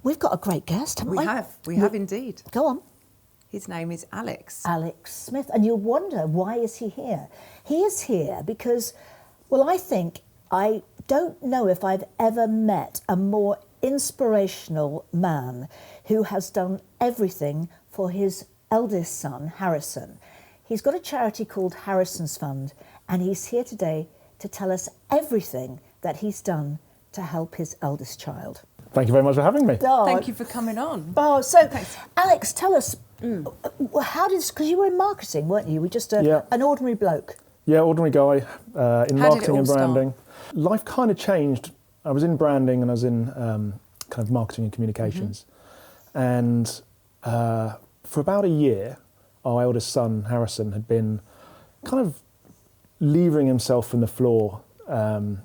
we've got a great guest, haven't we? We have indeed. Go on. His name is Alex. Alex Smith. And you wonder, why is he here? He is here because, well, I don't know if I've ever met a more inspirational man who has done everything for his eldest son, Harrison. He's got a charity called Harrison's Fund, and he's here today to tell us everything that he's done to help his eldest child. Thank you very much for having me. Oh, Thank you for coming on. Oh, so thanks. Alex, tell us, how did, because you were in marketing, weren't you? You were just an ordinary bloke. Yeah, ordinary guy in marketing and branding. Start? Life kind of changed. I was in branding and I was in kind of marketing and communications. And for about a year, our eldest son, Harrison, had been kind of levering himself from the floor. How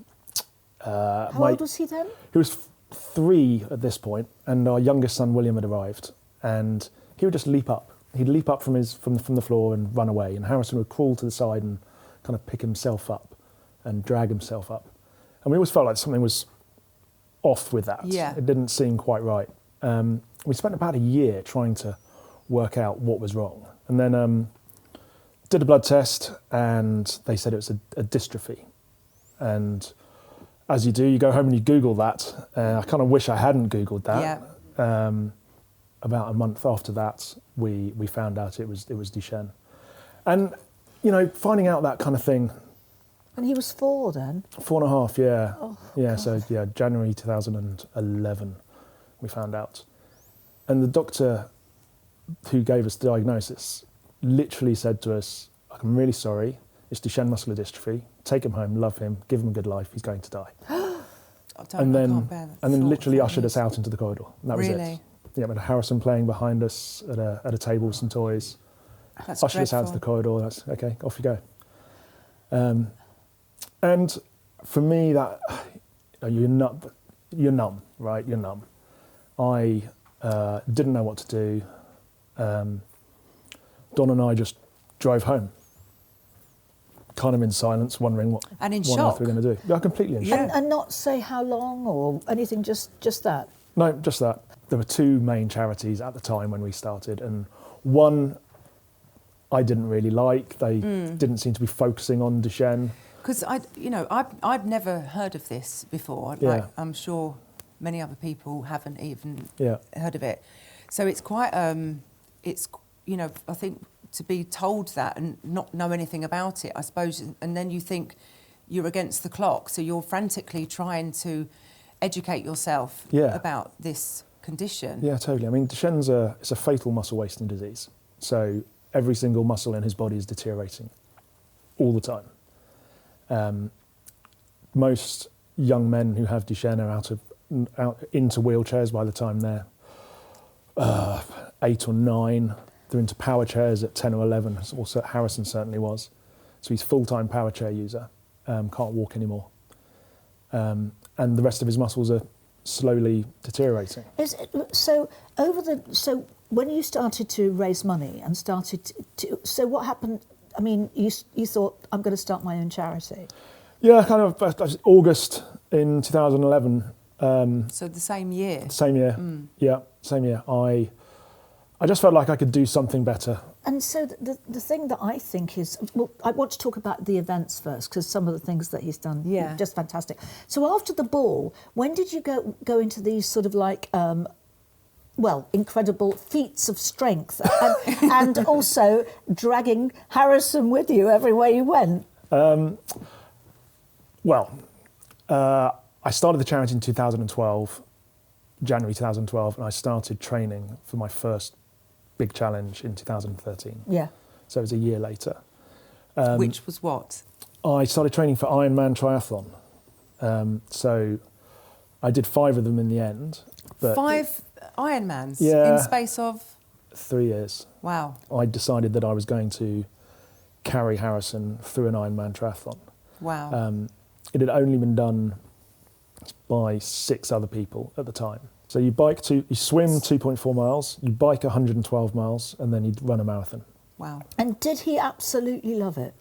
old was he then? He was 3 at this point, and our youngest son, William, had arrived. And he would just leap up. He'd leap up from the floor and run away. And Harrison would crawl to the side and kind of pick himself up and drag himself up. And we always felt like something was off with that. Yeah. It didn't seem quite right. We spent about a year trying to work out what was wrong. And then did a blood test, and they said it was a dystrophy. And as you do, you go home and you Google that. I kind of wish I hadn't Googled that. Yeah. About a month after that, we found out it was Duchenne. And, you know, finding out that kind of thing. And he was 4 then? 4.5, yeah. Oh, yeah, God. so yeah, January 2011 we found out. And the doctor who gave us the diagnosis literally said to us, I'm really sorry, it's Duchenne muscular dystrophy. Take him home, love him, give him a good life, he's going to die. And then literally ushered us out into the corridor. And that was it. Yeah, we had Harrison playing behind us at a table with some toys. That's ushered us out to the corridor. That's okay, off you go. And for me, that you're numb, right? You're numb. I didn't know what to do. Don and I just drove home, kind of in silence, wondering what on earth we were going to do. Yeah, completely in shock. And not say how long or anything, just that? No, just that. There were 2 main charities at the time when we started, and one I didn't really like. They didn't seem to be focusing on Duchenne. Because I've never heard of this before. Yeah. Like, I'm sure many other people haven't even heard of it. So it's quite, I think to be told that and not know anything about it, I suppose, and then you think you're against the clock, so you're frantically trying to educate yourself about this condition. Yeah, totally. I mean, Duchenne's it's a fatal muscle wasting disease. So every single muscle in his body is deteriorating all the time. Most young men who have Duchenne are out into wheelchairs by the time they're 8 or 9. They're into power chairs at 10 or 11. Also, Harrison certainly was. So he's full-time power chair user. Can't walk anymore. And the rest of his muscles are slowly deteriorating. So when you started to raise money and so what happened? I mean, you thought, I'm going to start my own charity. Yeah, kind of August in 2011. So the same year? Same year, yeah, same year. I just felt like I could do something better. And so the thing that I think is, well, I want to talk about the events first, because some of the things that he's done, just fantastic. So after the ball, when did you go into these sort of like, incredible feats of strength and also dragging Harrison with you everywhere you went? I started the charity in 2012, January 2012, and I started training for my first big challenge in 2013. Yeah. So it was a year later. Which was what? I started training for Ironman triathlon. So I did 5 of them in the end. But 5 Ironmans in space of? 3 years. Wow. I decided that I was going to carry Harrison through an Ironman triathlon. Wow. It had only been done by 6 other people at the time. So you swim 2.4 miles, you bike 112 miles, and then you run a marathon. Wow. And did he absolutely love it?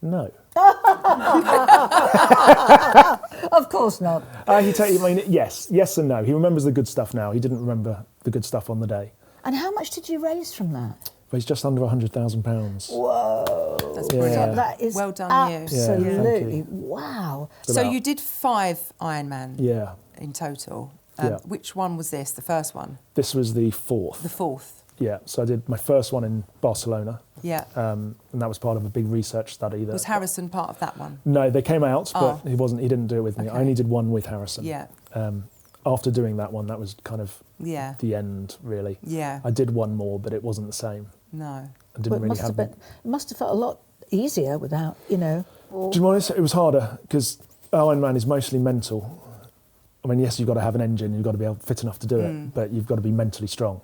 No. Of course not. Yes and no. He remembers the good stuff now. He didn't remember the good stuff on the day. And how much did you raise from that? But he's just under £100,000. Whoa. That's brilliant. That is well done, absolutely, you. wow. So you did 5 Ironman in total. Which one was this, the first one? This was the 4th. The 4th. Yeah, so I did my first one in Barcelona. Yeah. And that was part of a big research study. Was Harrison part of that one? No, they came out, but he didn't do it with me. Okay. I only did one with Harrison. Yeah. After doing that one, that was kind of the end, really. Yeah. I did one more, but it wasn't the same. No. I didn't really have it must have felt a lot easier without, Do you know what? It was harder because Ironman is mostly mental. I mean, yes, you've got to have an engine, you've got to be fit enough to do it, but you've got to be mentally strong.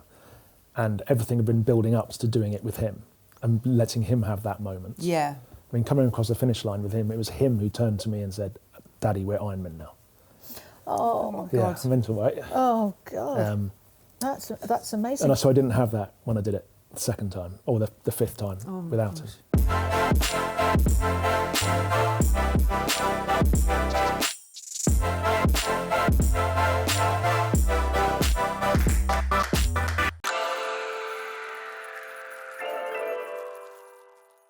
And everything had been building up to doing it with him and letting him have that moment. Yeah. I mean, coming across the finish line with him, it was him who turned to me and said, "Daddy, we're Ironman now." Oh my God. Yeah, mental, right? Oh God. That's amazing. And so I didn't have that when I did it the second time, or the 5th time without him.